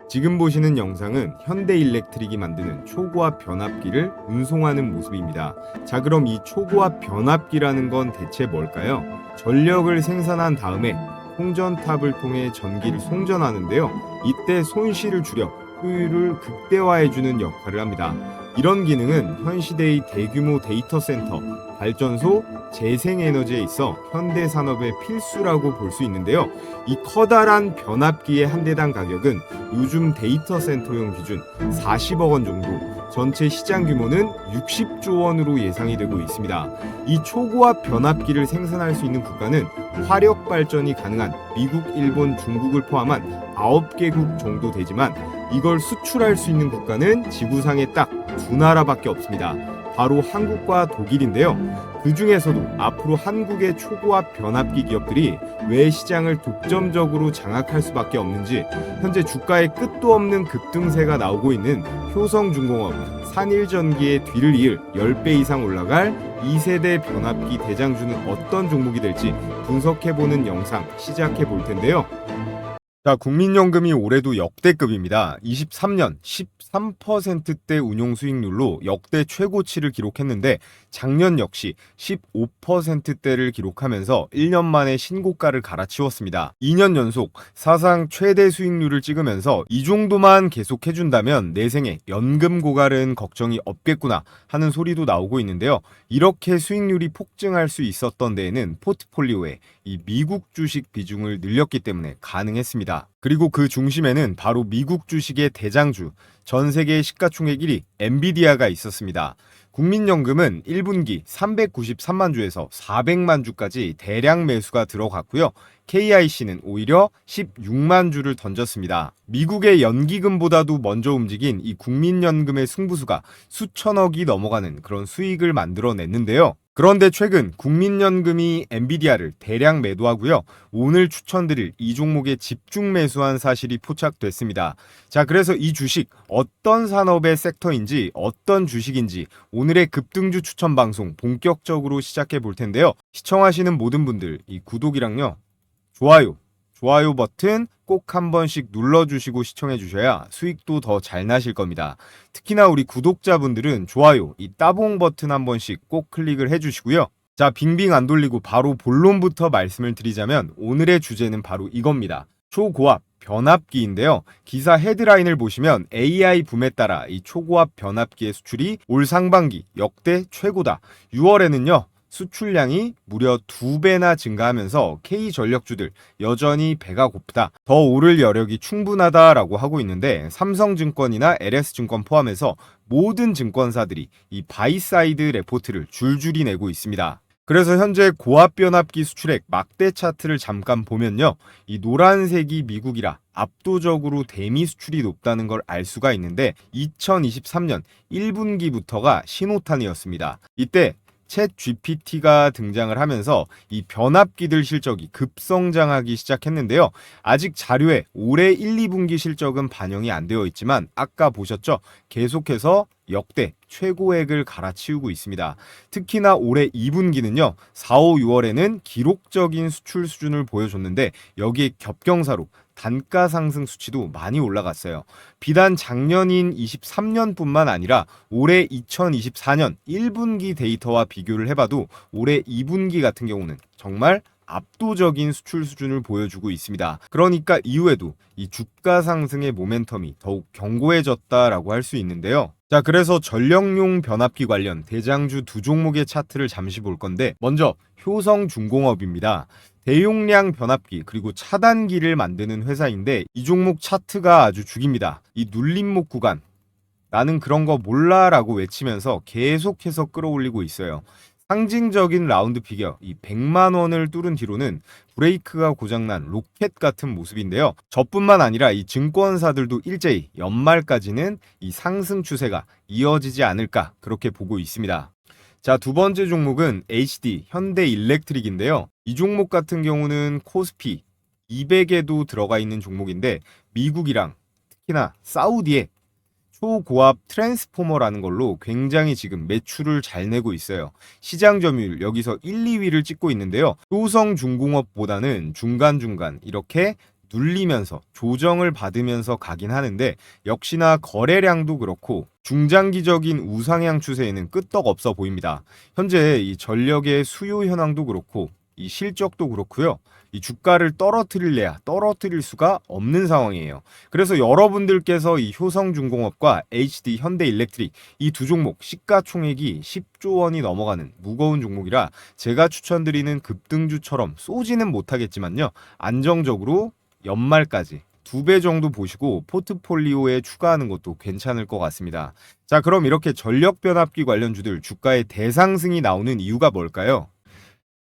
지금 보시는 영상은 현대일렉트릭이 만드는 초고압 변압기를 운송하는 모습입니다. 자, 그럼 이 초고압 변압기라는 건 대체 뭘까요? 전력을 생산한 다음에 송전탑을 통해 전기를 송전하는데요. 이때 손실을 줄여 효율을 극대화해주는 역할을 합니다. 이런 기능은 현 시대의 대규모 데이터 센터, 발전소, 재생에너지에 있어 현대산업의 필수라고 볼 수 있는데요. 이 커다란 변압기의 한 대당 가격은 요즘 데이터 센터용 기준 40억 원 정도, 전체 시장 규모는 60조 원으로 예상이 되고 있습니다. 이 초고압 변압기를 생산할 수 있는 국가는 화력 발전이 가능한 미국, 일본, 중국을 포함한 9개국 정도 되지만 이걸 수출할 수 있는 국가는 지구상에 딱 두 나라밖에 없습니다. 바로 한국과 독일인데요. 그 중에서도 앞으로 한국의 초고압 변압기 기업들이 왜 시장을 독점적으로 장악할 수밖에 없는지 현재 주가에 끝도 없는 급등세가 나오고 있는 효성중공업, 산일전기의 뒤를 이을 10배 이상 올라갈 2세대 변압기 대장주는 어떤 종목이 될지 분석해보는 영상 시작해 볼 텐데요. 자, 국민연금이 올해도 역대급입니다. 23년 13%대 운용 수익률로 역대 최고치를 기록했는데 작년 역시 15%대를 기록하면서 1년 만에 신고가를 갈아치웠습니다. 2년 연속 사상 최대 수익률을 찍으면서 이 정도만 계속해준다면 내 생에 연금 고갈은 걱정이 없겠구나 하는 소리도 나오고 있는데요. 이렇게 수익률이 폭증할 수 있었던 데에는 포트폴리오에 이 미국 주식 비중을 늘렸기 때문에 가능했습니다. 그리고 그 중심에는 바로 미국 주식의 대장주, 전 세계 시가총액 1위 엔비디아가 있었습니다. 국민연금은 1분기 393만 주에서 400만 주까지 대량 매수가 들어갔고요. KIC는 오히려 16만 주를 던졌습니다. 미국의 연기금보다도 먼저 움직인 이 국민연금의 승부수가 수천억이 넘어가는 그런 수익을 만들어냈는데요. 그런데 최근 국민연금이 엔비디아를 대량 매도하고요. 오늘 추천드릴 이 종목에 집중 매수한 사실이 포착됐습니다. 자, 그래서 이 주식 어떤 산업의 섹터인지 어떤 주식인지 오늘의 급등주 추천 방송 본격적으로 시작해 볼 텐데요. 시청하시는 모든 분들 이 구독이랑요. 좋아요 버튼 꼭 한 번씩 눌러주시고 시청해주셔야 수익도 더 잘 나실 겁니다. 특히나 우리 구독자분들은 좋아요, 이 따봉 버튼 한 번씩 꼭 클릭을 해주시고요. 자, 빙빙 안 돌리고 바로 본론부터 말씀을 드리자면 오늘의 주제는 바로 이겁니다. 초고압 변압기인데요. 기사 헤드라인을 보시면 AI 붐에 따라 이 초고압 변압기의 수출이 올 상반기 역대 최고다. 6월에는요. 수출량이 무려 2배나 증가하면서 K전력주들 여전히 배가 고프다. 더 오를 여력이 충분하다라고 하고 있는데 삼성증권이나 LS증권 포함해서 모든 증권사들이 이 바이사이드 레포트를 줄줄이 내고 있습니다. 그래서 현재 고압 변압기 수출액 막대 차트를 잠깐 보면요. 이 노란색이 미국이라 압도적으로 대미 수출이 높다는 걸 알 수가 있는데 2023년 1분기부터가 신호탄이었습니다. 이때 챗 GPT가 등장을 하면서 이 변압기들 실적이 급성장하기 시작했는데요. 아직 자료에 올해 1, 2분기 실적은 반영이 안 되어 있지만 아까 보셨죠? 계속해서 역대 최고액을 갈아치우고 있습니다. 특히나 올해 2분기는요. 4, 5, 6월에는 기록적인 수출 수준을 보여줬는데 여기에 겹경사로 단가 상승 수치도 많이 올라갔어요. 비단 작년인 23년뿐만 아니라 올해 2024년 1분기 데이터와 비교를 해봐도 올해 2분기 같은 경우는 정말 압도적인 수출 수준을 보여주고 있습니다. 그러니까 이후에도 이 주가 상승의 모멘텀이 더욱 견고해졌다라고 할 수 있는데요. 자, 그래서 전력용 변압기 관련 대장주 두 종목의 차트를 잠시 볼 건데 먼저 효성중공업입니다. 대용량 변압기 그리고 차단기를 만드는 회사인데 이 종목 차트가 아주 죽입니다. 이 눌림목 구간 나는 그런 거 몰라 라고 외치면서 계속해서 끌어올리고 있어요. 상징적인 라운드 피겨 이 100만 원을 뚫은 뒤로는 브레이크가 고장난 로켓 같은 모습인데요. 저뿐만 아니라 이 증권사들도 일제히 연말까지는 이 상승 추세가 이어지지 않을까 그렇게 보고 있습니다. 자, 두 번째 종목은 HD 현대일렉트릭인데요. 이 종목 같은 경우는 코스피 200에도 들어가 있는 종목인데 미국이랑 특히나 사우디에 초고압 트랜스포머라는 걸로 굉장히 지금 매출을 잘 내고 있어요. 시장 점유율 여기서 1, 2위를 찍고 있는데요. 효성중공업보다는 중간중간 이렇게 눌리면서 조정을 받으면서 가긴 하는데 역시나 거래량도 그렇고 중장기적인 우상향 추세에는 끄떡없어 보입니다. 현재 이 전력의 수요 현황도 그렇고 이 실적도 그렇고요. 이 주가를 떨어뜨릴래야 떨어뜨릴 수가 없는 상황이에요. 그래서 여러분들께서 이 효성중공업과 HD 현대일렉트릭 이 두 종목 시가총액이 10조 원이 넘어가는 무거운 종목이라 제가 추천드리는 급등주처럼 쏘지는 못하겠지만요. 안정적으로 연말까지 2배 정도 보시고 포트폴리오에 추가하는 것도 괜찮을 것 같습니다. 자, 그럼 이렇게 전력 변압기 관련주들 주가의 대상승이 나오는 이유가 뭘까요?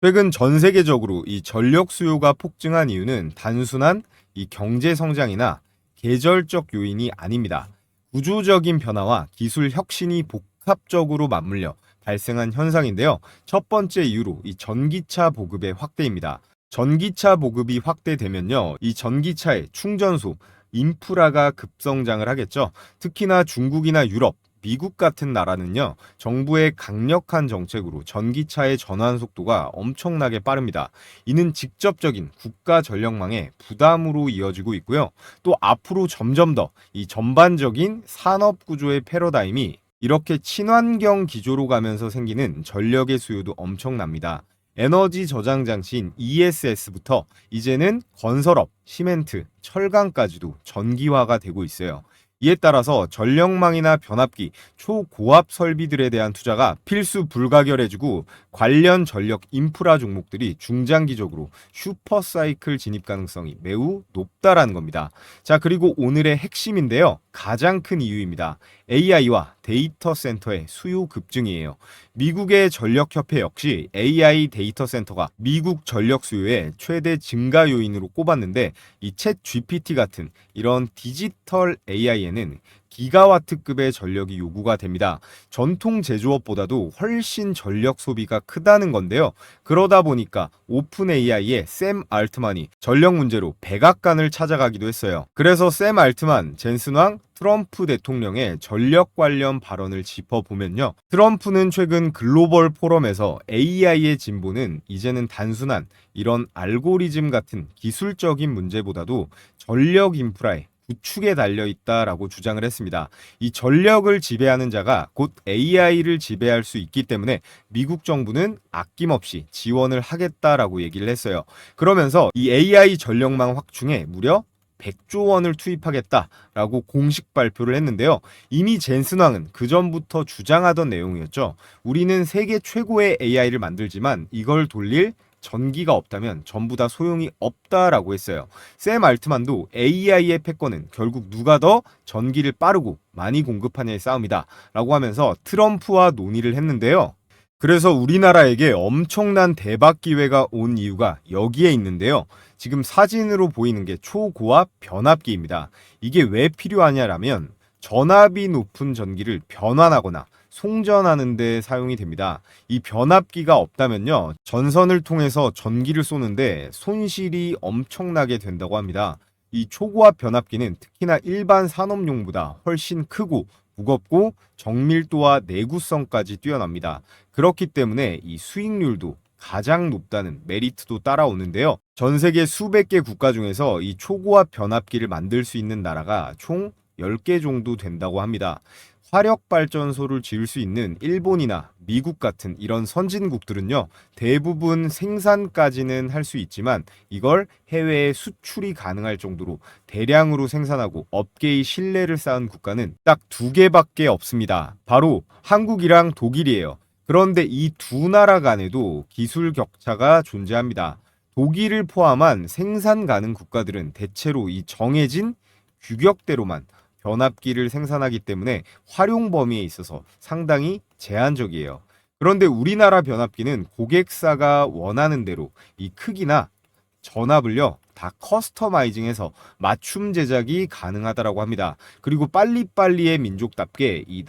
최근 전 세계적으로 이 전력 수요가 폭증한 이유는 단순한 이 경제 성장이나 계절적 요인이 아닙니다. 구조적인 변화와 기술 혁신이 복합적으로 맞물려 발생한 현상인데요. 첫 번째 이유로 이 전기차 보급의 확대입니다. 전기차 보급이 확대되면요, 이 전기차의 충전소, 인프라가 급성장을 하겠죠. 특히나 중국이나 유럽, 미국 같은 나라는요, 정부의 강력한 정책으로 전기차의 전환 속도가 엄청나게 빠릅니다. 이는 직접적인 국가 전력망의 부담으로 이어지고 있고요. 또 앞으로 점점 더 이 전반적인 산업 구조의 패러다임이 이렇게 친환경 기조로 가면서 생기는 전력의 수요도 엄청납니다. 에너지 저장 장치인 ESS부터 이제는 건설업, 시멘트, 철강까지도 전기화가 되고 있어요. 이에 따라서 전력망이나 변압기, 초고압 설비들에 대한 투자가 필수 불가결해지고 관련 전력 인프라 종목들이 중장기적으로 슈퍼사이클 진입 가능성이 매우 높다라는 겁니다. 자, 그리고 오늘의 핵심인데요. 가장 큰 이유입니다. AI와 데이터 센터의 수요 급증이에요. 미국의 전력협회 역시 AI 데이터 센터가 미국 전력 수요의 최대 증가 요인으로 꼽았는데 이 챗 GPT 같은 이런 디지털 AI에는 기가와트급의 전력이 요구가 됩니다. 전통 제조업보다도 훨씬 전력 소비가 크다는 건데요. 그러다 보니까 오픈 AI의 샘 알트만이 전력 문제로 백악관을 찾아가기도 했어요. 그래서 샘 알트만, 젠슨 왕, 트럼프 대통령의 전력 관련 발언을 짚어보면요. 트럼프는 최근 글로벌 포럼에서 AI의 진보는 이제는 단순한 이런 알고리즘 같은 기술적인 문제보다도 전력 인프라에 구축에 달려 있다라고 주장을 했습니다. 이 전력을 지배하는 자가 곧 AI를 지배할 수 있기 때문에 미국 정부는 아낌없이 지원을 하겠다라고 얘기를 했어요. 그러면서 이 AI 전력망 확충에 무려 100조 원을 투입하겠다라고 공식 발표를 했는데요. 이미 젠슨 왕은 그 전부터 주장하던 내용이었죠. 우리는 세계 최고의 AI를 만들지만 이걸 돌릴 전기가 없다면 전부 다 소용이 없다라고 했어요. 샘 알트만도 AI의 패권은 결국 누가 더 전기를 빠르고 많이 공급하냐의 싸움이다 라고 하면서 트럼프와 논의를 했는데요. 그래서 우리나라에게 엄청난 대박 기회가 온 이유가 여기에 있는데요. 지금 사진으로 보이는 게 초고압 변압기입니다. 이게 왜 필요하냐라면 전압이 높은 전기를 변환하거나 송전하는 데 사용이 됩니다. 이 변압기가 없다면요, 전선을 통해서 전기를 쏘는데 손실이 엄청나게 된다고 합니다. 이 초고압 변압기는 특히나 일반 산업용보다 훨씬 크고 무겁고 정밀도와 내구성까지 뛰어납니다. 그렇기 때문에 이 수익률도 가장 높다는 메리트도 따라오는데요. 전 세계 수백 개 국가 중에서 이 초고압 변압기를 만들 수 있는 나라가 총 10개 정도 된다고 합니다. 화력발전소를 지을 수 있는 일본이나 미국 같은 이런 선진국들은요, 대부분 생산까지는 할 수 있지만 이걸 해외에 수출이 가능할 정도로 대량으로 생산하고 업계의 신뢰를 쌓은 국가는 딱 2개밖에 없습니다. 바로 한국이랑 독일이에요. 그런데 이 두 나라 간에도 기술 격차가 존재합니다. 독일을 포함한 생산 가능 국가들은 대체로 이 정해진 규격대로만 변압기를 생산하기 때문에 활용 범위에 있어서 상당히 제한적이에요. 그런데 우리나라 변압기는 고객사가 원하는 대로 이 크기나 전압을요 다 커스터마이징해서 맞춤 제작이 가능하다라고 합니다. 그리고 빨리빨리의 민족답게 이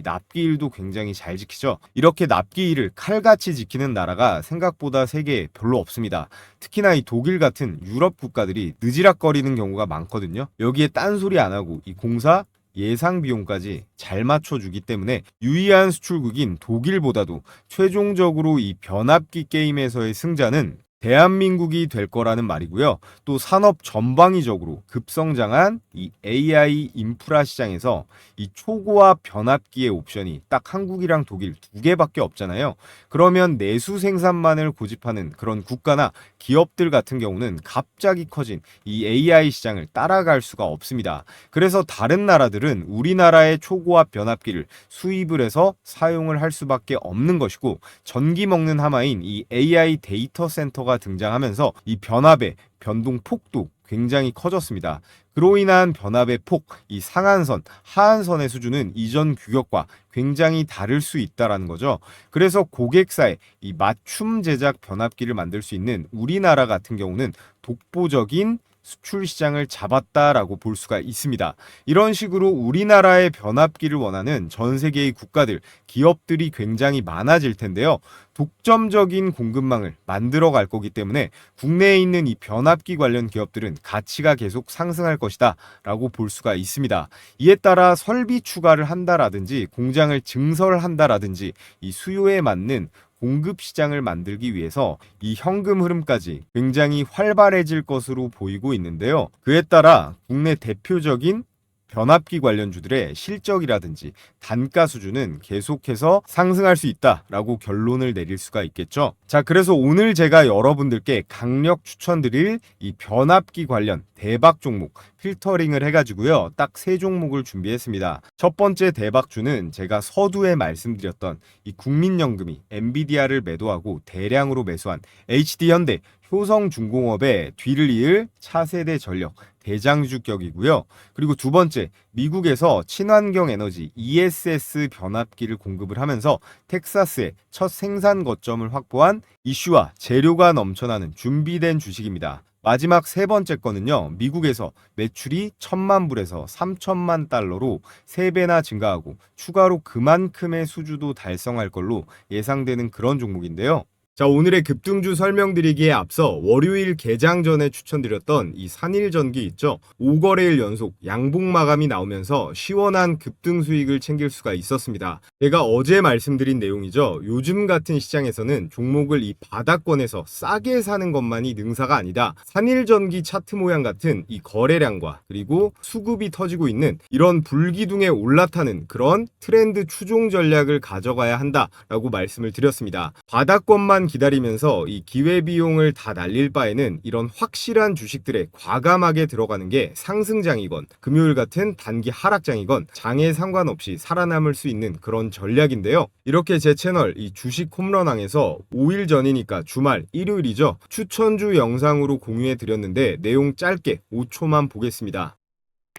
납기일도 굉장히 잘 지키죠. 이렇게 납기일을 칼같이 지키는 나라가 생각보다 세계에 별로 없습니다. 특히나 이 독일 같은 유럽 국가들이 느지락거리는 경우가 많거든요. 여기에 딴소리 안 하고 이 공사 예상 비용까지 잘 맞춰주기 때문에 유의한 수출국인 독일보다도 최종적으로 이 변압기 게임에서의 승자는 대한민국이 될 거라는 말이고요. 또 산업 전방위적으로 급성장한 이 AI 인프라 시장에서 이 초고화 변압기의 옵션이 딱 한국이랑 독일 두 개밖에 없잖아요. 그러면 내수 생산만을 고집하는 그런 국가나 기업들 같은 경우는 갑자기 커진 이 AI 시장을 따라갈 수가 없습니다. 그래서 다른 나라들은 우리나라의 초고화 변압기를 수입을 해서 사용을 할 수밖에 없는 것이고, 전기 먹는 하마인 이 AI 데이터 센터가 등장하면서 이 변압의 변동 폭도 굉장히 커졌습니다. 그로 인한 변압의 폭, 이 상한선, 하한선의 수준은 이전 규격과 굉장히 다를 수 있다라는 거죠. 그래서 고객사에 이 맞춤 제작 변압기를 만들 수 있는 우리나라 같은 경우는 독보적인 수출 시장을 잡았다라고 볼 수가 있습니다. 이런 식으로 우리나라의 변압기를 원하는 전 세계의 국가들, 기업들이 굉장히 많아질 텐데요. 독점적인 공급망을 만들어 갈 거기 때문에 국내에 있는 이 변압기 관련 기업들은 가치가 계속 상승할 것이다 라고 볼 수가 있습니다. 이에 따라 설비 추가를 한다라든지 공장을 증설한다라든지 이 수요에 맞는 공급 시장을 만들기 위해서 이 현금 흐름까지 굉장히 활발해질 것으로 보이고 있는데요. 그에 따라 국내 대표적인 변압기 관련주들의 실적이라든지 단가 수준은 계속해서 상승할 수 있다라고 결론을 내릴 수가 있겠죠. 자, 그래서 오늘 제가 여러분들께 강력 추천드릴 이 변압기 관련 대박 종목 필터링을 해가지고요, 딱 세 종목을 준비했습니다. 첫 번째 대박주는 제가 서두에 말씀드렸던 이 국민연금이 엔비디아를 매도하고 대량으로 매수한 HD현대, 효성중공업의 뒤를 이을 차세대 전력 대장주격이고요. 그리고 두 번째, 미국에서 친환경 에너지 ESS 변압기를 공급을 하면서 텍사스에 첫 생산 거점을 확보한 이슈와 재료가 넘쳐나는 준비된 주식입니다. 마지막 세 번째 거는요, 미국에서 매출이 1,000만 불에서 3천만 달러로 3배나 증가하고 추가로 그만큼의 수주도 달성할 걸로 예상되는 그런 종목인데요. 자, 오늘의 급등주 설명드리기에 앞서 월요일 개장 전에 추천드렸던 이 산일전기 있죠? 5거래일 연속 양봉 마감이 나오면서 시원한 급등 수익을 챙길 수가 있었습니다. 제가 어제 말씀드린 내용이죠. 요즘 같은 시장에서는 종목을 이 바닥권에서 싸게 사는 것만이 능사가 아니다. 산일전기 차트 모양 같은 이 거래량과 그리고 수급이 터지고 있는 이런 불기둥에 올라타는 그런 트렌드 추종 전략을 가져가야 한다라고 말씀을 드렸습니다. 바닥권만 기다리면서 이 기회비용을 다 날릴 바에는 이런 확실한 주식들에 과감하게 들어가는 게 상승장이건 금요일 같은 단기 하락장이건 장에 상관없이 살아남을 수 있는 그런 전략인데요. 이렇게 제 채널 이 주식 홈런왕에서 5일 전이니까 주말 일요일이죠, 추천주 영상으로 공유해 드렸는데 내용 짧게 5초만 보겠습니다.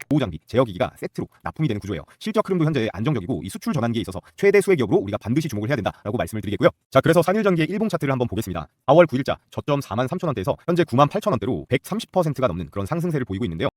보호장비, 제어기기가 세트로 납품이 되는 구조예요. 실적 흐름도 현재 안정적이고 이 수출 전환기에 있어서 최대 수혜 기업으로 우리가 반드시 주목을 해야 된다라고 말씀을 드리겠고요. 자, 그래서 산일전기의 일봉 차트를 한번 보겠습니다. 4월 9일자 저점 43,000원대에서 현재 98,000원대로 130%가 넘는 그런 상승세를 보이고 있는데요.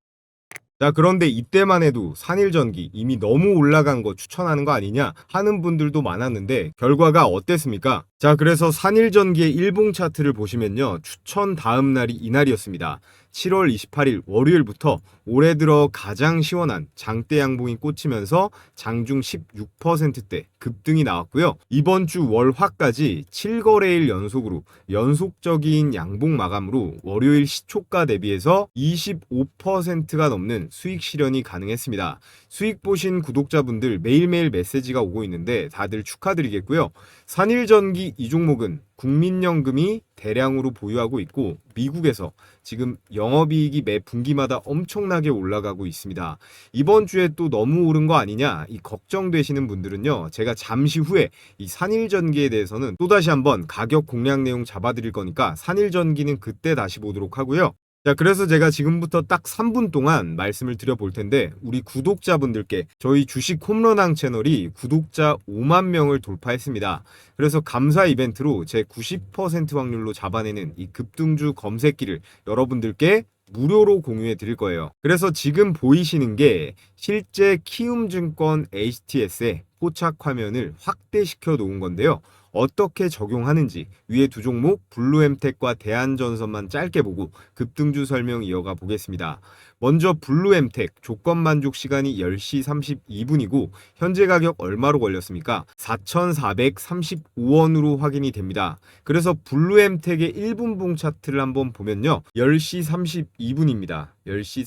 자, 그런데 이때만 해도 산일전기 이미 너무 올라간 거 추천하는 거 아니냐 하는 분들도 많았는데 결과가 어땠습니까? 자, 그래서 산일전기의 일봉 차트를 보시면요, 추천 다음 날이 이날이었습니다. 7월 28일 월요일부터 올해 들어 가장 시원한 장대 양봉이 꽂히면서 장중 16%대 급등이 나왔고요. 이번 주 월화까지 7거래일 연속으로 연속적인 양봉 마감으로 월요일 시초가 대비해서 25%가 넘는 수익 실현이 가능했습니다. 수익 보신 구독자분들 매일매일 메시지가 오고 있는데 다들 축하드리겠고요. 산일전기 이 종목은 국민연금이 대량으로 보유하고 있고 미국에서 지금 영업이익이 매 분기마다 엄청나게 올라가고 있습니다. 이번 주에 또 너무 오른 거 아니냐 이 걱정되시는 분들은요, 제가 잠시 후에 이 산일전기에 대해서는 또다시 한번 가격 공략 내용 잡아드릴 거니까 산일전기는 그때 다시 보도록 하고요. 자, 그래서 제가 지금부터 딱 3분 동안 말씀을 드려볼 텐데 우리 구독자분들께 저희 주식 홈런왕 채널이 구독자 5만 명을 돌파했습니다. 그래서 감사 이벤트로 제 90% 확률로 잡아내는 이 급등주 검색기를 여러분들께 무료로 공유해 드릴 거예요. 그래서 지금 보이시는 게 실제 키움증권 HTS의 포착 화면을 확대시켜 놓은 건데요. 어떻게 적용하는지 위에 두 종목 블루엠텍과 대한전선만 짧게 보고 급등주 설명 이어가 보겠습니다. 먼저 블루엠텍 조건 만족 시간이 10시 32분이고 현재 가격 얼마로 걸렸습니까? 4,435원으로 확인이 됩니다. 그래서 블루엠텍의 1분봉 차트를 한번 보면요. 10시 32분입니다. 10시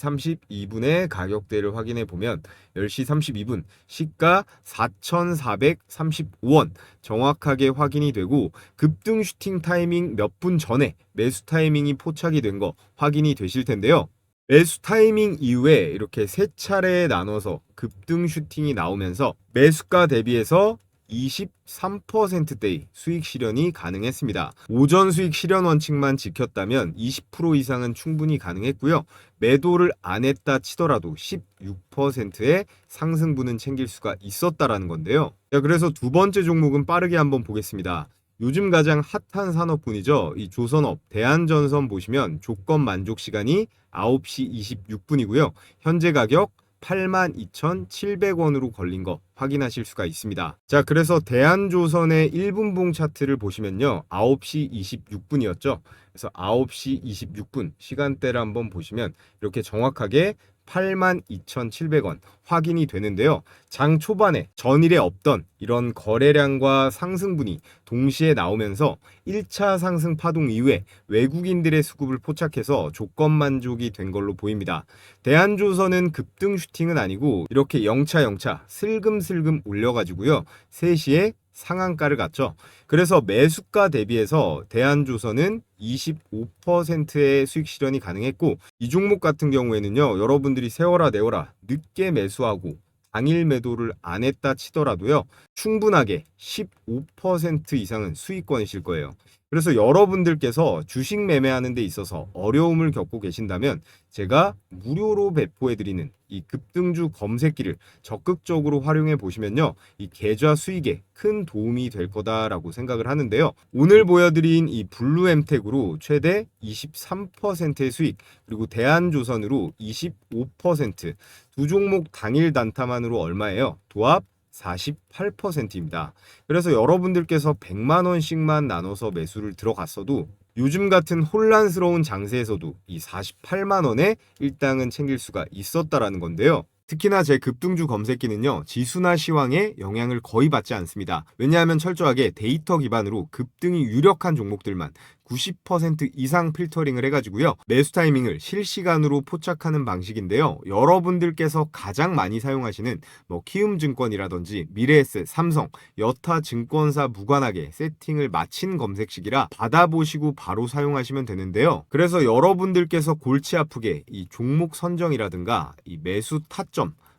32분의 가격대를 확인해 보면 10시 32분 시가 4,435원 정확하게 확인이 되고 급등 슈팅 타이밍 몇 분 전에 매수 타이밍이 포착이 된 거 확인이 되실 텐데요. 매수 타이밍 이후에 이렇게 세 차례에 나눠서 급등 슈팅이 나오면서 매수가 대비해서 23%대의 수익 실현이 가능했습니다. 오전 수익 실현 원칙만 지켰다면 20% 이상은 충분히 가능했고요. 매도를 안 했다 치더라도 16%의 상승분은 챙길 수가 있었다라는 건데요. 자, 그래서 두 번째 종목은 빠르게 한번 보겠습니다. 요즘 가장 핫한 산업군이죠. 이 조선업, 대한전선 보시면 조건 만족 시간이 9시 26분이고요. 현재 가격 82,700원으로 걸린 거 확인하실 수가 있습니다. 자, 그래서 대한조선의 1분봉 차트를 보시면요. 9시 26분이었죠. 그래서 9시 26분 시간대를 한번 보시면 이렇게 정확하게 82,700원 확인이 되는데요. 장 초반에 전일에 없던 이런 거래량과 상승분이 동시에 나오면서 1차 상승 파동 이후에 외국인들의 수급을 포착해서 조건 만족이 된 걸로 보입니다. 대한조선은 급등 슈팅은 아니고 이렇게 영차 슬금슬금 올려가지고요. 3시에 상한가를 갔죠. 그래서 매수가 대비해서 대한조선은 25%의 수익 실현이 가능했고 이 종목 같은 경우에는요. 여러분들이 세워라 내워라 늦게 매수하고 당일 매도를 안 했다 치더라도요. 충분하게 15% 이상은 수익권이실 거예요. 그래서 여러분들께서 주식 매매하는 데 있어서 어려움을 겪고 계신다면 제가 무료로 배포해드리는 이 급등주 검색기를 적극적으로 활용해 보시면요. 이 계좌 수익에 큰 도움이 될 거다라고 생각을 하는데요. 오늘 보여드린 이 블루엠텍으로 최대 23%의 수익, 그리고 대한조선으로 25%, 두 종목 당일 단타만으로 얼마예요? 도합 48%입니다. 그래서 여러분들께서 100만 원씩만 나눠서 매수를 들어갔어도 요즘 같은 혼란스러운 장세에서도 이 48만 원에 일당은 챙길 수가 있었다라는 건데요. 특히나 제 급등주 검색기는요, 지수나 시황에 영향을 거의 받지 않습니다. 왜냐하면 철저하게 데이터 기반으로 급등이 유력한 종목들만 90% 이상 필터링을 해가지고요, 매수 타이밍을 실시간으로 포착하는 방식인데요. 여러분들께서 가장 많이 사용하시는 키움증권이라든지 미래에셋, 삼성, 여타 증권사 무관하게 세팅을 마친 검색식이라 받아보시고 바로 사용하시면 되는데요. 그래서 여러분들께서 골치 아프게 이 종목 선정이라든가 이 매수 타점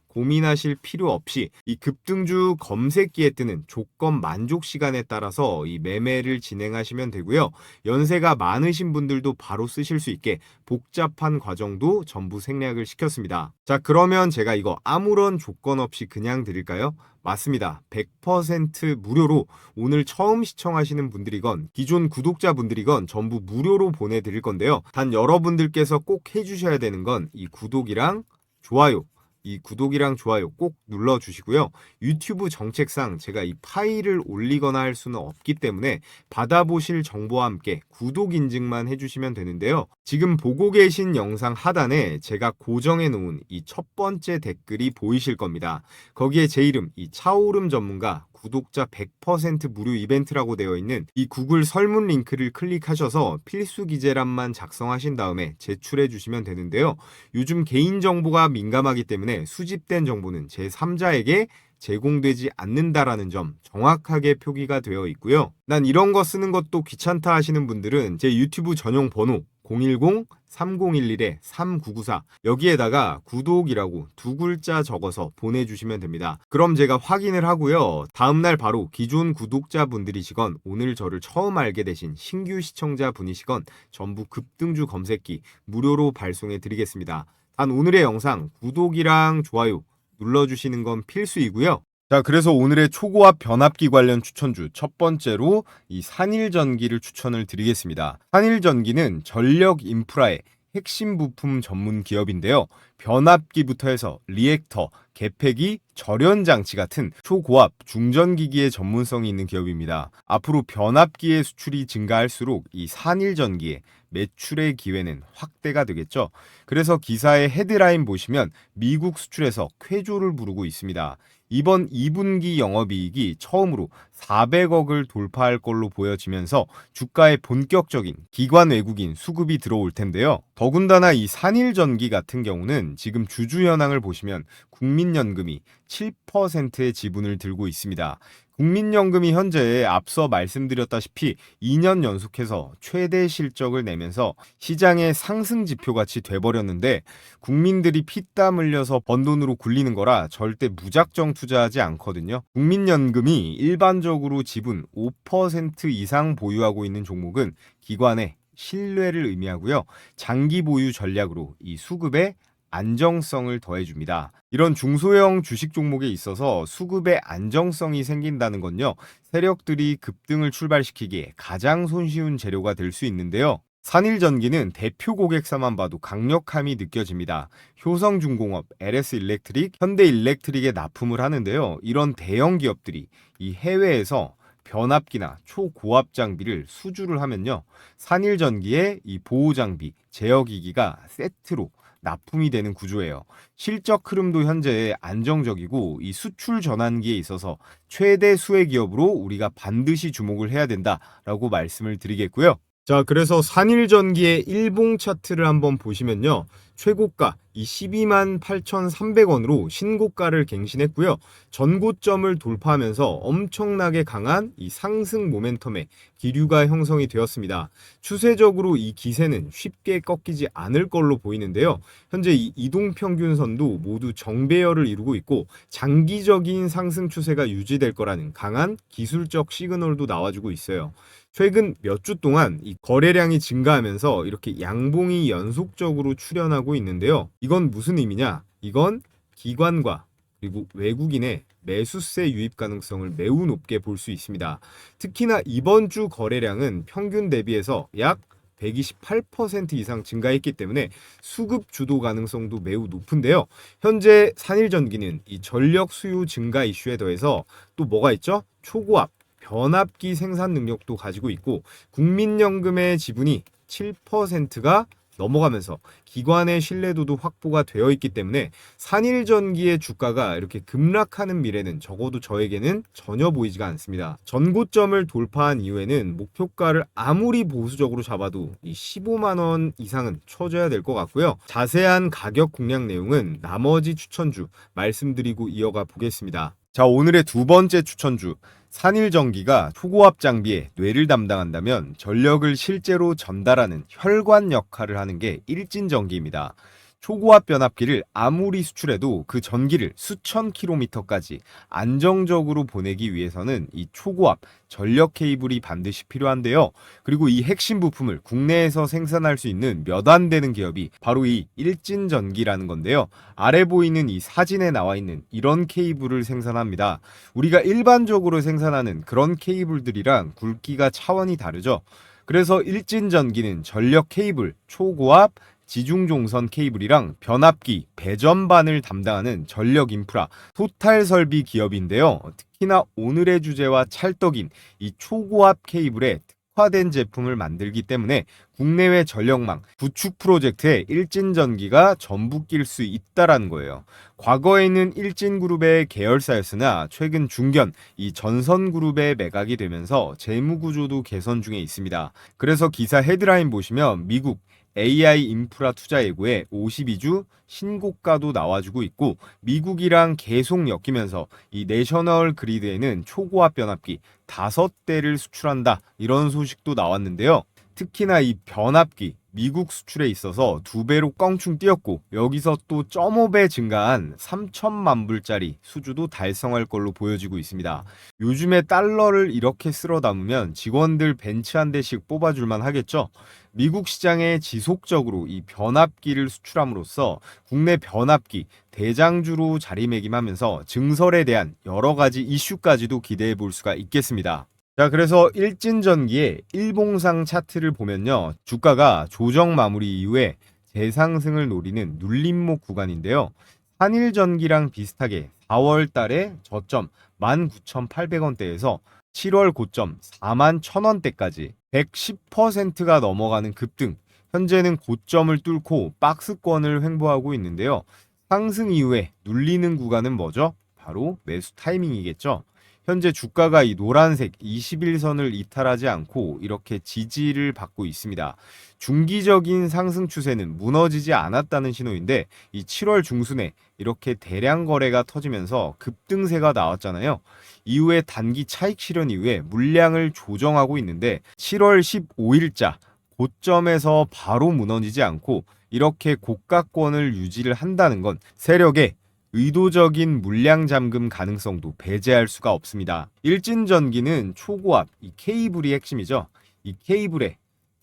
고민하실 필요 없이 이 급등주 검색기에 뜨는 조건 만족 시간에 따라서 이 매매를 진행하시면 되고요. 연세가 많으신 분들도 바로 쓰실 수 있게 복잡한 과정도 전부 생략을 시켰습니다. 자, 그러면 제가 이거 아무런 조건 없이 그냥 드릴까요? 맞습니다. 100% 무료로 오늘 처음 시청하시는 분들이건 기존 구독자분들이건 전부 무료로 보내드릴 건데요. 단 여러분들께서 꼭 해주셔야 되는 건 이 구독이랑 좋아요, 이 구독이랑 좋아요 꼭 눌러주시고요. 유튜브 정책상 제가 이 파일을 올리거나 할 수는 없기 때문에 받아보실 정보와 함께 구독 인증만 해주시면 되는데요. 지금 보고 계신 영상 하단에 제가 고정해 놓은 이 첫 번째 댓글이 보이실 겁니다. 거기에 제 이름, 이 차오름 전문가 구독자 100% 무료 이벤트라고 되어 있는 이 구글 설문 링크를 클릭하셔서 필수 기재란만 작성하신 다음에 제출해 주시면 되는데요. 요즘 개인정보가 민감하기 때문에 수집된 정보는 제3자에게 제공되지 않는다라는 점 정확하게 표기가 되어 있고요. 난 이런 거 쓰는 것도 귀찮다 하시는 분들은 제 유튜브 전용 번호 010-3011-3994 여기에다가 구독이라고 두 글자 적어서 보내주시면 됩니다. 그럼 제가 확인을 하고요. 다음날 바로 기존 구독자분들이시건 오늘 저를 처음 알게 되신 신규 시청자분이시건 전부 급등주 검색기 무료로 발송해 드리겠습니다. 단 오늘의 영상 구독이랑 좋아요 눌러주시는 건 필수이고요. 자, 그래서 오늘의 초고압 변압기 관련 추천주 첫 번째로 이 산일전기를 추천을 드리겠습니다. 산일전기는 전력 인프라의 핵심 부품 전문 기업인데요. 변압기부터 해서 리액터, 개폐기, 절연장치 같은 초고압, 중전기기의 전문성이 있는 기업입니다. 앞으로 변압기의 수출이 증가할수록 이 산일전기의 매출의 기회는 확대가 되겠죠. 그래서 기사의 헤드라인 보시면 미국 수출에서 쾌조를 부르고 있습니다. 이번 2분기 영업이익이 처음으로 400억을 돌파할 걸로 보여지면서 주가에 본격적인 기관 외국인 수급이 들어올 텐데요. 더군다나 이 산일전기 같은 경우는 지금 주주 현황을 보시면 국민연금이 7%의 지분을 들고 있습니다. 국민연금이 현재 앞서 말씀드렸다시피 2년 연속해서 최대 실적을 내면서 시장의 상승 지표같이 돼버렸는데 국민들이 피땀 흘려서 번 돈으로 굴리는 거라 절대 무작정 투자하지 않거든요. 국민연금이 일반적으로 지분 5% 이상 보유하고 있는 종목은 기관의 신뢰를 의미하고요. 장기 보유 전략으로 이 수급에 안정성을 더해줍니다. 이런 중소형 주식 종목에 있어서 수급의 안정성이 생긴다는 건요, 세력들이 급등을 출발시키기에 가장 손쉬운 재료가 될 수 있는데요. 산일전기는 대표 고객사만 봐도 강력함이 느껴집니다. 효성중공업, LS일렉트릭, 현대일렉트릭에 납품을 하는데요. 이런 대형 기업들이 이 해외에서 변압기나 초고압 장비를 수주를 하면요, 산일전기의 이 보호장비, 제어기기가 세트로 납품이 되는 구조예요. 실적 흐름도 현재 안정적이고 이 수출 전환기에 있어서 최대 수혜 기업으로 우리가 반드시 주목을 해야 된다라고 말씀을 드리겠고요. 자, 그래서 산일전기의 일봉 차트를 한번 보시면요. 최고가 이 12만 8,300원으로 신고가를 갱신했고요. 전고점을 돌파하면서 엄청나게 강한 이 상승 모멘텀의 기류가 형성이 되었습니다. 추세적으로 이 기세는 쉽게 꺾이지 않을 걸로 보이는데요. 현재 이 이동평균선도 모두 정배열을 이루고 있고 장기적인 상승 추세가 유지될 거라는 강한 기술적 시그널도 나와주고 있어요. 최근 몇 주 동안 이 거래량이 증가하면서 이렇게 양봉이 연속적으로 출현하고 있는데요. 이건 무슨 의미냐? 이건 기관과 그리고 외국인의 매수세 유입 가능성을 매우 높게 볼 수 있습니다. 특히나 이번 주 거래량은 평균 대비해서 약 128% 이상 증가했기 때문에 수급 주도 가능성도 매우 높은데요. 현재 산일전기는 이 전력 수요 증가 이슈에 더해서 또 뭐가 있죠? 초고압 변압기 생산 능력도 가지고 있고 국민연금의 지분이 7%가 넘어가면서 기관의 신뢰도도 확보가 되어 있기 때문에 산일전기의 주가가 이렇게 급락하는 미래는 적어도 저에게는 전혀 보이지가 않습니다. 전고점을 돌파한 이후에는 목표가를 아무리 보수적으로 잡아도 이 15만 원 이상은 쳐줘야 될 것 같고요. 자세한 가격 공략 내용은 나머지 추천주 말씀드리고 이어가 보겠습니다. 자, 오늘의 두 번째 추천주, 산일전기가 초고압 장비에 뇌를 담당한다면 전력을 실제로 전달하는 혈관 역할을 하는 게 일진전기입니다. 초고압 변압기를 아무리 수출해도 그 전기를 수천 킬로미터까지 안정적으로 보내기 위해서는 이 초고압 전력 케이블이 반드시 필요한데요. 그리고 이 핵심 부품을 국내에서 생산할 수 있는 몇 안 되는 기업이 바로 이 일진전기라는 건데요. 아래 보이는 이 사진에 나와 있는 이런 케이블을 생산합니다. 우리가 일반적으로 생산하는 그런 케이블들이랑 굵기가 차원이 다르죠. 그래서 일진전기는 전력 케이블, 초고압, 지중종선 케이블이랑 변압기, 배전반을 담당하는 전력 인프라, 토탈 설비 기업인데요. 특히나 오늘의 주제와 찰떡인 이 초고압 케이블에 특화된 제품을 만들기 때문에 국내외 전력망 구축 프로젝트에 일진전기가 전부 낄 수 있다라는 거예요. 과거에는 일진그룹의 계열사였으나 최근 중견 이 전선그룹에 매각이 되면서 재무구조도 개선 중에 있습니다. 그래서 기사 헤드라인 보시면 미국 AI 인프라 투자 예고에 52주 신고가도 나와주고 있고 미국이랑 계속 엮이면서 이 내셔널 그리드에는 초고압 변압기 5대를 수출한다 이런 소식도 나왔는데요. 특히나 이 변압기 미국 수출에 있어서 2배로 껑충 뛰었고 여기서 또 0.5배 증가한 3천만 불짜리 수주도 달성할 걸로 보여지고 있습니다. 요즘에 달러를 이렇게 쓸어 담으면 직원들 벤츠 한 대씩 뽑아줄만 하겠죠. 미국 시장에 지속적으로 이 변압기를 수출함으로써 국내 변압기 대장주로 자리매김하면서 증설에 대한 여러 가지 이슈까지도 기대해 볼 수가 있겠습니다. 자, 그래서 일진전기의 일봉상 차트를 보면요. 주가가 조정 마무리 이후에 대상승을 노리는 눌림목 구간인데요. 한일 전기랑 비슷하게 4월 달에 저점 19,800원대에서 7월 고점 41,000원대까지 110%가 넘어가는 급등, 현재는 고점을 뚫고 박스권을 횡보하고 있는데요. 상승 이후에 눌리는 구간은 뭐죠? 바로 매수 타이밍이겠죠. 현재 주가가 이 노란색 21선을 이탈하지 않고 이렇게 지지를 받고 있습니다. 중기적인 상승 추세는 무너지지 않았다는 신호인데, 이 7월 중순에 이렇게 대량 거래가 터지면서 급등세가 나왔잖아요. 이후에 단기 차익 실현 이후에 물량을 조정하고 있는데 7월 15일자 고점에서 바로 무너지지 않고 이렇게 고가권을 유지를 한다는 건 세력의 의도적인 물량 잠금 가능성도 배제할 수가 없습니다. 일진전기는 초고압, 이 케이블이 핵심이죠. 이 케이블의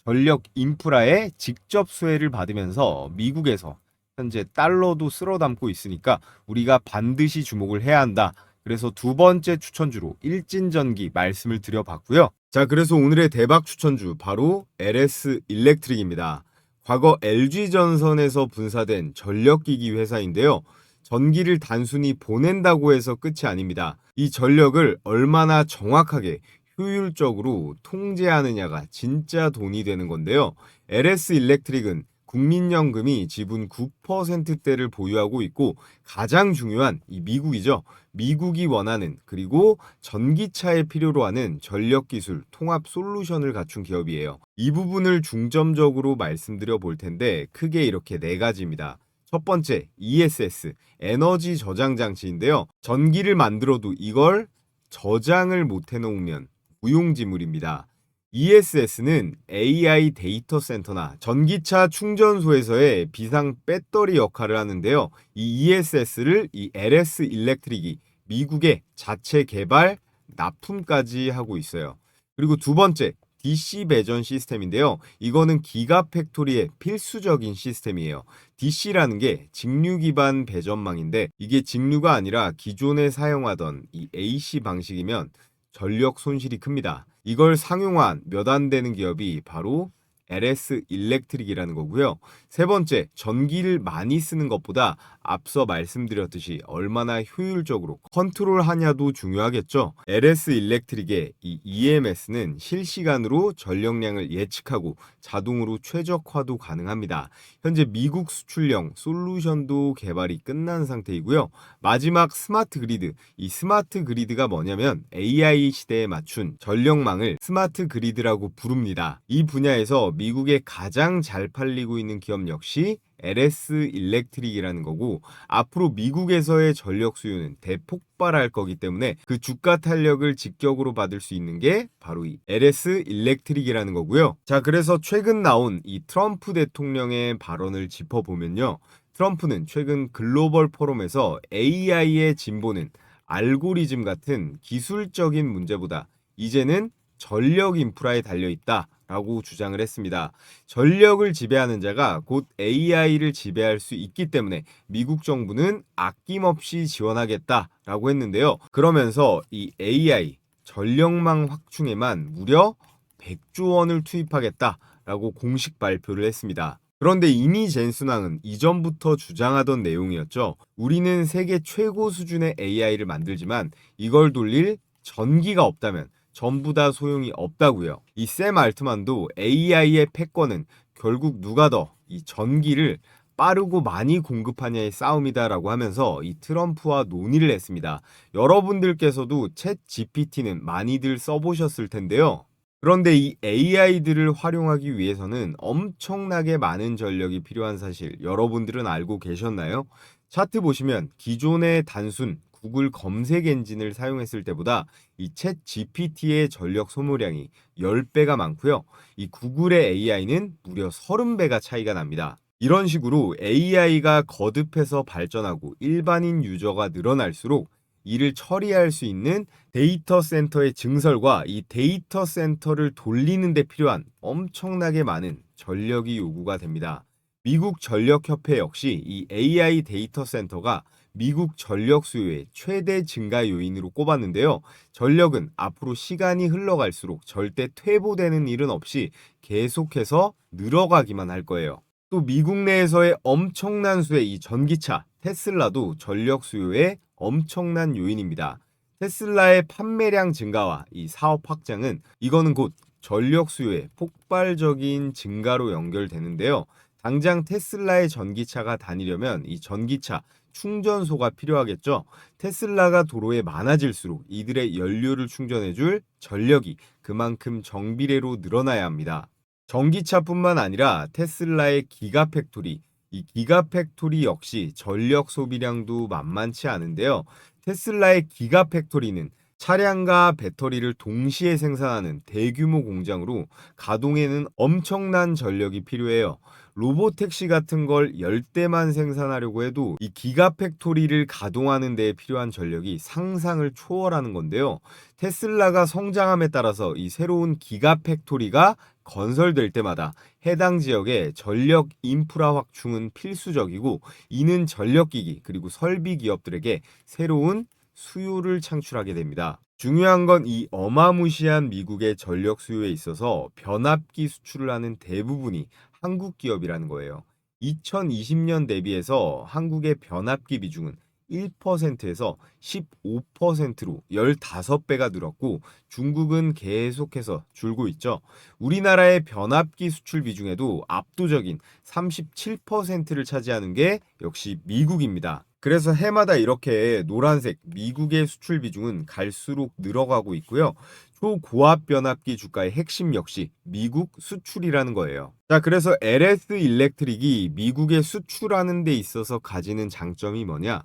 전력 인프라에 직접 수혜를 받으면서 미국에서 현재 달러도 쓸어 담고 있으니까 우리가 반드시 주목을 해야 한다. 그래서 두 번째 추천주로 일진전기 말씀을 드려봤고요. 자, 그래서 오늘의 대박 추천주 바로 LS 일렉트릭입니다. 과거 LG전선에서 분사된 전력기기 회사인데요. 전기를 단순히 보낸다고 해서 끝이 아닙니다. 이 전력을 얼마나 정확하게 효율적으로 통제하느냐가 진짜 돈이 되는 건데요. LS 일렉트릭은 국민연금이 지분 9%대를 보유하고 있고, 가장 중요한 이 미국이죠. 미국이 원하는, 그리고 전기차에 필요로 하는 전력기술 통합 솔루션을 갖춘 기업이에요. 이 부분을 중점적으로 말씀드려 볼 텐데 크게 이렇게 네 가지입니다. 첫 번째, ESS, 에너지 저장 장치인데요. 전기를 만들어도 이걸 저장을 못 해놓으면 무용지물입니다. ESS는 AI 데이터 센터나 전기차 충전소에서의 비상 배터리 역할을 하는데요. 이 ESS를 이 LS 일렉트릭이 미국에 자체 개발, 납품까지 하고 있어요. 그리고 두 번째, DC 배전 시스템인데요. 이거는 기가팩토리의 필수적인 시스템이에요. DC라는 게 직류 기반 배전망인데, 이게 직류가 아니라 기존에 사용하던 이 AC 방식이면 전력 손실이 큽니다. 이걸 상용화한 몇 안 되는 기업이 바로 LS 일렉트릭이라는 거고요. 세 번째, 전기를 많이 쓰는 것보다 앞서 말씀드렸듯이 얼마나 효율적으로 컨트롤하냐도 중요하겠죠. LS 일렉트릭의 이 EMS는 실시간으로 전력량을 예측하고 자동으로 최적화도 가능합니다. 현재 미국 수출형 솔루션도 개발이 끝난 상태이고요. 마지막 스마트 그리드, 이 스마트 그리드가 뭐냐면 AI 시대에 맞춘 전력망을 스마트 그리드라고 부릅니다. 이 분야에서 미국에 가장 잘 팔리고 있는 기업 역시 LS 일렉트릭이라는 거고, 앞으로 미국에서의 전력 수요는 대폭발할 거기 때문에 그 주가 탄력을 직격으로 받을 수 있는 게 바로 이 LS 일렉트릭이라는 거고요. 자, 그래서 최근 나온 이 트럼프 대통령의 발언을 짚어보면요. 트럼프는 최근 글로벌 포럼에서 AI의 진보는 알고리즘 같은 기술적인 문제보다 이제는 전력 인프라에 달려있다 라고 주장을 했습니다. 전력을 지배하는 자가 곧 AI를 지배할 수 있기 때문에 미국 정부는 아낌없이 지원하겠다라고 했는데요. 그러면서 이 AI 전력망 확충에만 무려 100조 원을 투입하겠다라고 공식 발표를 했습니다. 그런데 이미 젠순왕은 이전부터 주장하던 내용이었죠. 우리는 세계 최고 수준의 AI를 만들지만 이걸 돌릴 전기가 없다면 전부 다 소용이 없다고요. 이 샘 알트만도 AI의 패권은 결국 누가 더 이 전기를 빠르고 많이 공급하냐의 싸움이다라고 하면서 이 트럼프와 논의를 했습니다. 여러분들께서도 챗 GPT는 많이들 써보셨을 텐데요. 그런데 이 AI들을 활용하기 위해서는 엄청나게 많은 전력이 필요한 사실 여러분들은 알고 계셨나요? 차트 보시면 기존의 단순 구글 검색 엔진을 사용했을 때보다 이 챗 GPT의 전력 소모량이 10배가 많고요. 이 구글의 AI는 무려 30배가 차이가 납니다. 이런 식으로 AI가 거듭해서 발전하고 일반인 유저가 늘어날수록 이를 처리할 수 있는 데이터 센터의 증설과 이 데이터 센터를 돌리는 데 필요한 엄청나게 많은 전력이 요구가 됩니다. 미국 전력협회 역시 이 AI 데이터 센터가 미국 전력 수요의 최대 증가 요인으로 꼽았는데요. 전력은 앞으로 시간이 흘러갈수록 절대 퇴보되는 일은 없이 계속해서 늘어가기만 할 거예요. 또 미국 내에서의 엄청난 수의 이 전기차 테슬라도 전력 수요의 엄청난 요인입니다. 테슬라의 판매량 증가와 이 사업 확장은 이거는 곧 전력 수요의 폭발적인 증가로 연결되는데요. 당장 테슬라의 전기차가 다니려면 이 전기차 충전소가 필요하겠죠. 테슬라가 도로에 많아질수록 이들의 연료를 충전해줄 전력이 그만큼 정비례로 늘어나야 합니다. 전기차뿐만 아니라 테슬라의 기가팩토리, 이 기가팩토리 역시 전력 소비량도 만만치 않은데요. 테슬라의 기가팩토리는 차량과 배터리를 동시에 생산하는 대규모 공장으로 가동에는 엄청난 전력이 필요해요. 로보택시 같은 걸 10대만 생산하려고 해도 이 기가팩토리를 가동하는 데 필요한 전력이 상상을 초월하는 건데요. 테슬라가 성장함에 따라서 이 새로운 기가팩토리가 건설될 때마다 해당 지역의 전력 인프라 확충은 필수적이고, 이는 전력기기 그리고 설비 기업들에게 새로운 수요를 창출하게 됩니다. 중요한 건 이 어마무시한 미국의 전력 수요에 있어서 변압기 수출을 하는 대부분이 한국 기업이라는 거예요. 2020년 대비해서 한국의 변압기 비중은 1%에서 15%로 15배가 늘었고, 중국은 계속해서 줄고 있죠. 우리나라의 변압기 수출 비중에도 압도적인 37%를 차지하는 게 역시 미국입니다. 그래서 해마다 이렇게 노란색 미국의 수출 비중은 갈수록 늘어가고 있고요. 초고압 변압기 주가의 핵심 역시 미국 수출이라는 거예요. 자, 그래서 LS 일렉트릭이 미국에 수출하는 데 있어서 가지는 장점이 뭐냐?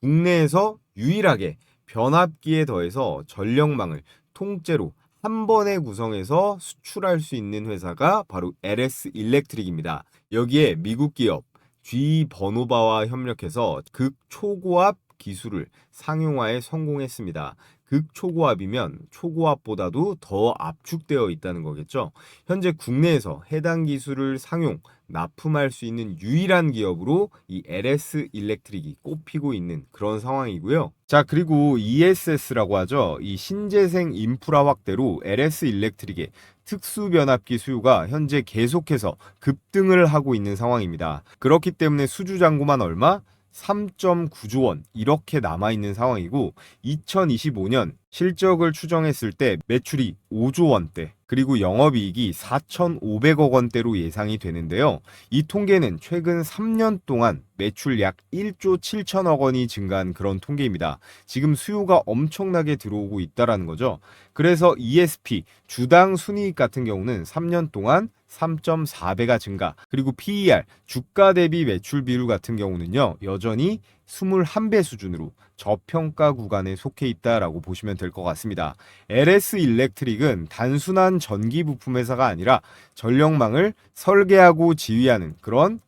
국내에서 유일하게 변압기에 더해서 전력망을 통째로 한 번에 구성해서 수출할 수 있는 회사가 바로 LS 일렉트릭입니다. 여기에 미국 기업 GE 버노바와 협력해서 극초고압 기술을 상용화에 성공했습니다. 극초고압이면 초고압보다도 더 압축되어 있다는 거겠죠. 현재 국내에서 해당 기술을 상용, 납품할 수 있는 유일한 기업으로 이 LS 일렉트릭이 꼽히고 있는 그런 상황이고요. 자, 그리고 ESS라고 하죠. 이 신재생 인프라 확대로 LS 일렉트릭의 특수 변압기 수요가 현재 계속해서 급등을 하고 있는 상황입니다. 그렇기 때문에 수주 잔고만 얼마? 3.9조 원 이렇게 남아있는 상황이고, 2025년 실적을 추정했을 때 매출이 5조 원대, 그리고 영업이익이 4,500억 원대로 예상이 되는데요. 이 통계는 최근 3년 동안 매출 약 1조 7천억 원이 증가한 그런 통계입니다. 지금 수요가 엄청나게 들어오고 있다라는 거죠. 그래서 ESP, 주당 순이익 같은 경우는 3년 동안 3.4배가 증가, 그리고 PER, 주가 대비 매출 비율 같은 경우는요, 여전히 21배 수준으로 저평가 구간에 속해 있다라고 보시면 될 것 같습니다. LS 일렉트릭은 단순한 전기 부품 회사가 아니라 전력망을 설계하고 지휘하는 그런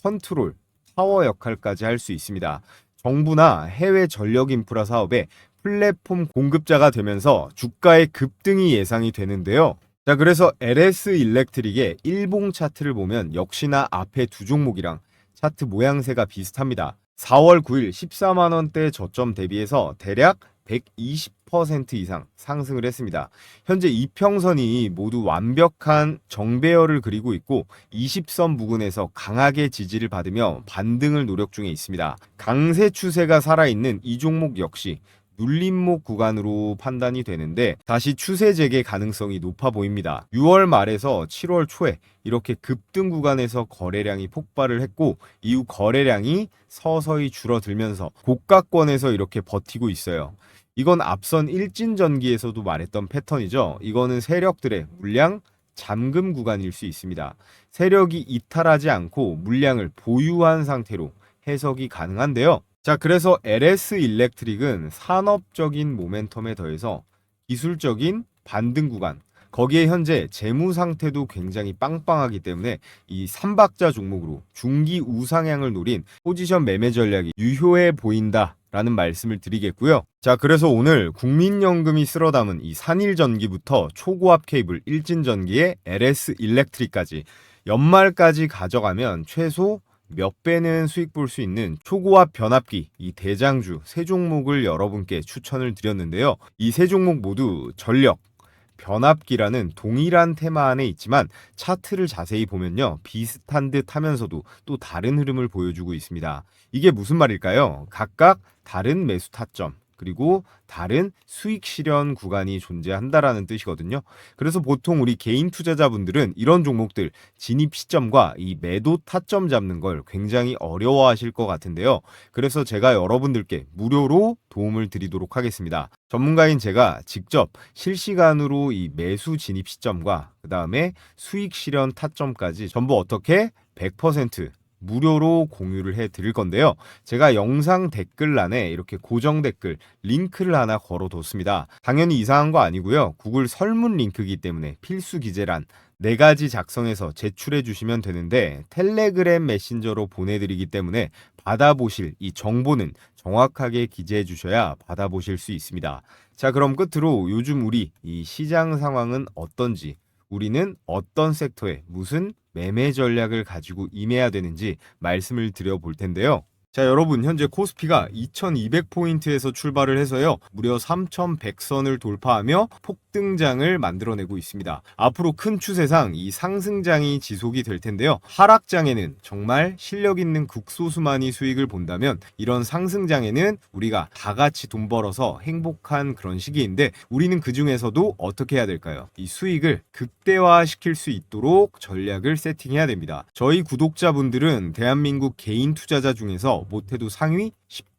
컨트롤, 파워 역할까지 할 수 있습니다. 정부나 해외 전력 인프라 사업의 플랫폼 공급자가 되면서 주가의 급등이 예상이 되는데요. 자, 그래서 LS 일렉트릭의 일봉 차트를 보면 역시나 앞에 두 종목이랑 차트 모양새가 비슷합니다. 4월 9일 14만원대 저점 대비해서 대략 120% 이상 상승을 했습니다. 현재 이평선이 모두 완벽한 정배열을 그리고 있고 20선 부근에서 강하게 지지를 받으며 반등을 노력 중에 있습니다. 강세 추세가 살아있는 이 종목 역시 눌림목 구간으로 판단이 되는데 다시 추세 재개 가능성이 높아 보입니다. 6월 말에서 7월 초에 이렇게 급등 구간에서 거래량이 폭발을 했고, 이후 거래량이 서서히 줄어들면서 고가권에서 이렇게 버티고 있어요. 이건 앞선 일진전기에서도 말했던 패턴이죠. 이거는 세력들의 물량 잠금 구간일 수 있습니다. 세력이 이탈하지 않고 물량을 보유한 상태로 해석이 가능한데요. 자, 그래서 LS 일렉트릭은 산업적인 모멘텀에 더해서 기술적인 반등 구간, 거기에 현재 재무 상태도 굉장히 빵빵하기 때문에 이 3박자 종목으로 중기 우상향을 노린 포지션 매매 전략이 유효해 보인다 라는 말씀을 드리겠고요. 자, 그래서 오늘 국민연금이 쓸어 담은 이 산일전기부터 초고압 케이블 일진전기의 LS 일렉트릭까지 연말까지 가져가면 최소 몇 배는 수익 볼 수 있는 초고압 변압기 이 대장주 세 종목을 여러분께 추천을 드렸는데요. 이 세 종목 모두 전력, 변압기라는 동일한 테마 안에 있지만 차트를 자세히 보면요, 비슷한 듯 하면서도 또 다른 흐름을 보여주고 있습니다. 이게 무슨 말일까요? 각각 다른 매수 타점, 그리고 다른 수익 실현 구간이 존재한다라는 뜻이거든요. 그래서 보통 우리 개인 투자자분들은 이런 종목들 진입 시점과 이 매도 타점 잡는 걸 굉장히 어려워하실 것 같은데요. 그래서 제가 여러분들께 무료로 도움을 드리도록 하겠습니다. 전문가인 제가 직접 실시간으로 이 매수 진입 시점과 그 다음에 수익 실현 타점까지 전부 어떻게 100% 무료로 공유를 해 드릴 건데요. 제가 영상 댓글란에 이렇게 고정 댓글 링크를 하나 걸어뒀습니다. 당연히 이상한 거 아니고요. 구글 설문 링크이기 때문에 필수 기재란 4가지 작성해서 제출해 주시면 되는데, 텔레그램 메신저로 보내드리기 때문에 받아보실 이 정보는 정확하게 기재해 주셔야 받아보실 수 있습니다. 자, 그럼 끝으로 요즘 우리 이 시장 상황은 어떤지, 우리는 어떤 섹터에 무슨 매매 전략을 가지고 임해야 되는지 말씀을 드려볼 텐데요. 자, 여러분, 현재 코스피가 2200포인트에서 출발을 해서요, 무려 3100선을 돌파하며 폭등장을 만들어내고 있습니다. 앞으로 큰 추세상 이 상승장이 지속이 될 텐데요. 하락장에는 정말 실력 있는 극소수만이 수익을 본다면, 이런 상승장에는 우리가 다 같이 돈 벌어서 행복한 그런 시기인데, 우리는 그 중에서도 어떻게 해야 될까요? 이 수익을 극대화시킬 수 있도록 전략을 세팅해야 됩니다. 저희 구독자분들은 대한민국 개인 투자자 중에서 못해도 상위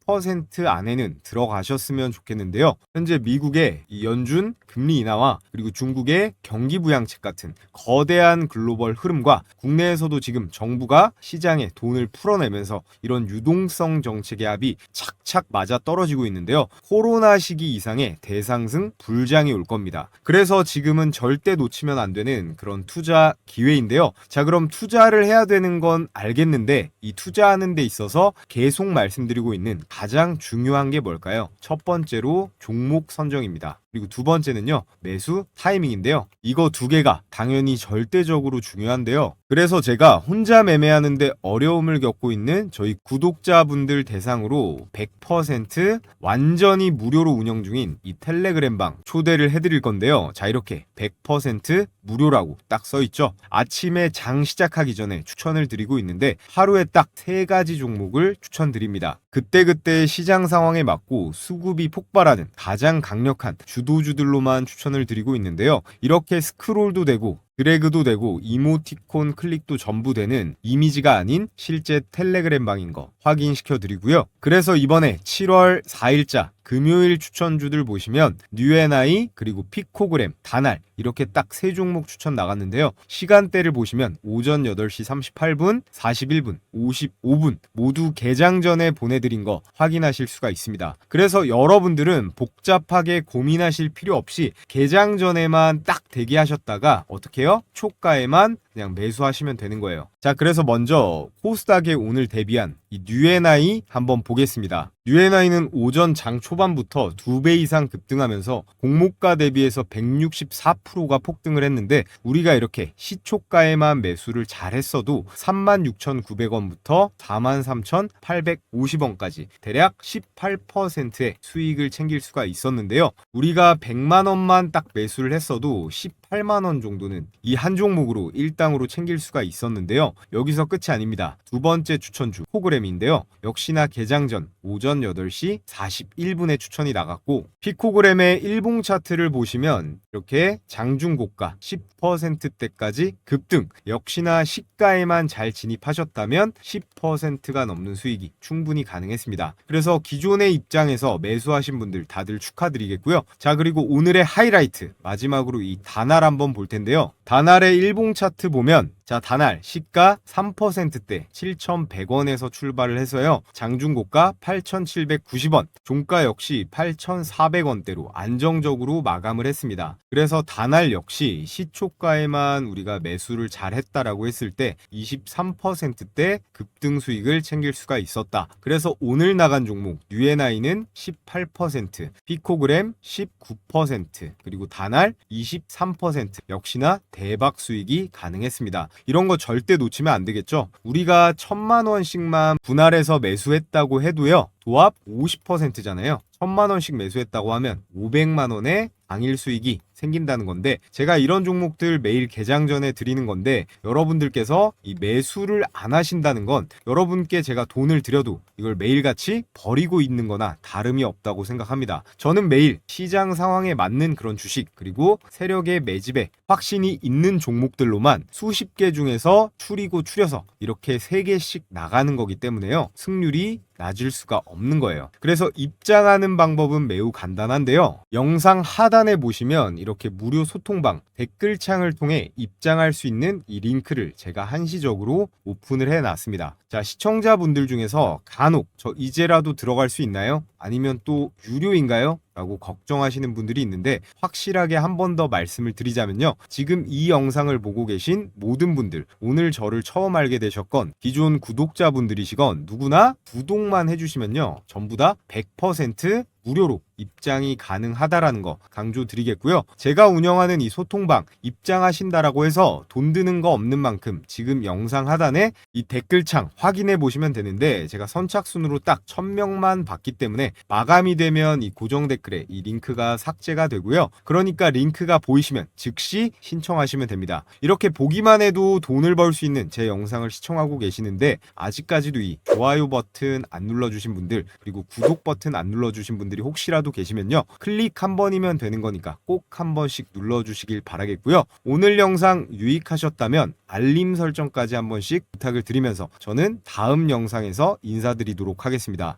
10% 안에는 들어가셨으면 좋겠는데요. 현재 미국의 이 연준 금리 인하와 그리고 중국의 경기 부양책 같은 거대한 글로벌 흐름과 국내에서도 지금 정부가 시장에 돈을 풀어내면서 이런 유동성 정책의 합이 착착 맞아 떨어지고 있는데요. 코로나 시기 이상의 대상승 불장이 올 겁니다. 그래서 지금은 절대 놓치면 안 되는 그런 투자 기회인데요. 자, 그럼 투자를 해야 되는 건 알겠는데, 이 투자하는 데 있어서 계속 말씀드리고 있는 가장 중요한 게 뭘까요? 첫 번째로 종목 선정입니다. 그리고 두 번째는요, 매수 타이밍인데요. 이거 두 개가 당연히 절대적으로 중요한데요. 그래서 제가 혼자 매매하는데 어려움을 겪고 있는 저희 구독자분들 대상으로 100% 완전히 무료로 운영 중인 이 텔레그램방 초대를 해드릴 건데요. 자, 이렇게 100% 무료라고 딱 써있죠. 아침에 장 시작하기 전에 추천을 드리고 있는데, 하루에 딱 3가지 종목을 추천드립니다. 그때그때 시장 상황에 맞고 수급이 폭발하는 가장 강력한 주도주들로만 추천을 드리고 있는데요. 이렇게 스크롤도 되고 드래그도 되고 이모티콘 클릭도 전부 되는 이미지가 아닌 실제 텔레그램 방인 거 확인시켜 드리고요. 그래서 이번에 7월 4일자 금요일 추천주들 보시면 뉴앤아이 그리고 피코그램, 다날 이렇게 딱 3종목 추천 나갔는데요. 시간대를 보시면 오전 8시 38분, 41분, 55분 모두 개장 전에 보내드린 거 확인하실 수가 있습니다. 그래서 여러분들은 복잡하게 고민하실 필요 없이 개장 전에만 딱 대기하셨다가 어떻게 해요? 초가에만 그냥 매수하시면 되는 거예요. 자, 그래서 먼저 코스닥에 오늘 데뷔한 이 뉴앤아이 한번 보겠습니다. 뉴앤아이는 오전 장 초반부터 2배 이상 급등하면서 공모가 대비해서 164%가 폭등을 했는데, 우리가 이렇게 시초가에만 매수를 잘했어도 36,900원부터 43,850원까지 대략 18%의 수익을 챙길 수가 있었는데요. 우리가 100만원만 딱 매수를 했어도 18만원 정도는 이 한 종목으로 일당으로 챙길 수가 있었는데요. 여기서 끝이 아닙니다. 두 번째 추천주 피코그램인데요. 역시나 개장 전 오전 8시 41분에 추천이 나갔고, 피코그램의 일봉 차트를 보시면 이렇게 장중고가 10%대까지 급등, 역시나 시가에만 잘 진입하셨다면 10%가 넘는 수익이 충분히 가능했습니다. 그래서 기존의 입장에서 매수하신 분들 다들 축하드리겠고요. 자, 그리고 오늘의 하이라이트 마지막으로 이 다날 한번 볼 텐데요. 다날의 일봉 차트 보면, 자, 다날 시가 3%대 7,100원에서 출발을 해서요, 장중고가 8,790원, 종가 역시 8,400원대로 안정적으로 마감을 했습니다. 그래서 다날 역시 시초가에만 우리가 매수를 잘했다라고 했을 때 23%대 급등 수익을 챙길 수가 있었다. 그래서 오늘 나간 종목 뉴앤아이는 18%, 피코그램 19%, 그리고 다날 23%, 역시나 대박 수익이 가능했습니다. 이런 거 절대 놓치면 안 되겠죠. 우리가 1,000만 원씩만 분할해서 매수했다고 해도요, 도합 50%잖아요. 1000만 원씩 매수했다고 하면 500만 원의 당일 수익이 생긴다는 건데, 제가 이런 종목들 매일 개장 전에 드리는 건데, 여러분들께서 이 매수를 안 하신다는 건 여러분께 제가 돈을 드려도 이걸 매일같이 버리고 있는 거나 다름이 없다고 생각합니다. 저는 매일 시장 상황에 맞는 그런 주식, 그리고 세력의 매집에 확신이 있는 종목들로만 수십 개 중에서 추리고 추려서 이렇게 3개씩 나가는 거기 때문에요, 승률이 낮을 수가 없는 거예요. 그래서 입장하는 방법은 매우 간단한데요, 영상 하단에 보시면 이렇게 무료 소통방 댓글창을 통해 입장할 수 있는 이 링크를 제가 한시적으로 오픈을 해 놨습니다. 자, 시청자분들 중에서 간혹 저 이제라도 들어갈 수 있나요? 아니면 또 유료인가요? 라고 걱정하시는 분들이 있는데, 확실하게 한 번 더 말씀을 드리자면요, 지금 이 영상을 보고 계신 모든 분들, 오늘 저를 처음 알게 되셨건 기존 구독자분들이시건 누구나 구독만 해주시면요, 전부 다 100% 무료로 입장이 가능하다라는 거 강조드리겠고요. 제가 운영하는 이 소통방 입장하신다라고 해서 돈 드는 거 없는 만큼 지금 영상 하단에 이 댓글창 확인해 보시면 되는데, 제가 선착순으로 딱 1000명만 받기 때문에 마감이 되면 이 고정 댓글에 이 링크가 삭제가 되고요. 그러니까 링크가 보이시면 즉시 신청하시면 됩니다. 이렇게 보기만 해도 돈을 벌 수 있는 제 영상을 시청하고 계시는데, 아직까지도 이 좋아요 버튼 안 눌러주신 분들, 그리고 구독 버튼 안 눌러주신 분들이 혹시라도 계시면요, 클릭 한 번이면 되는 거니까 꼭 한 번씩 눌러주시길 바라겠고요. 오늘 영상 유익하셨다면 알림 설정까지 한 번씩 부탁을 드리면서 저는 다음 영상에서 인사드리도록 하겠습니다.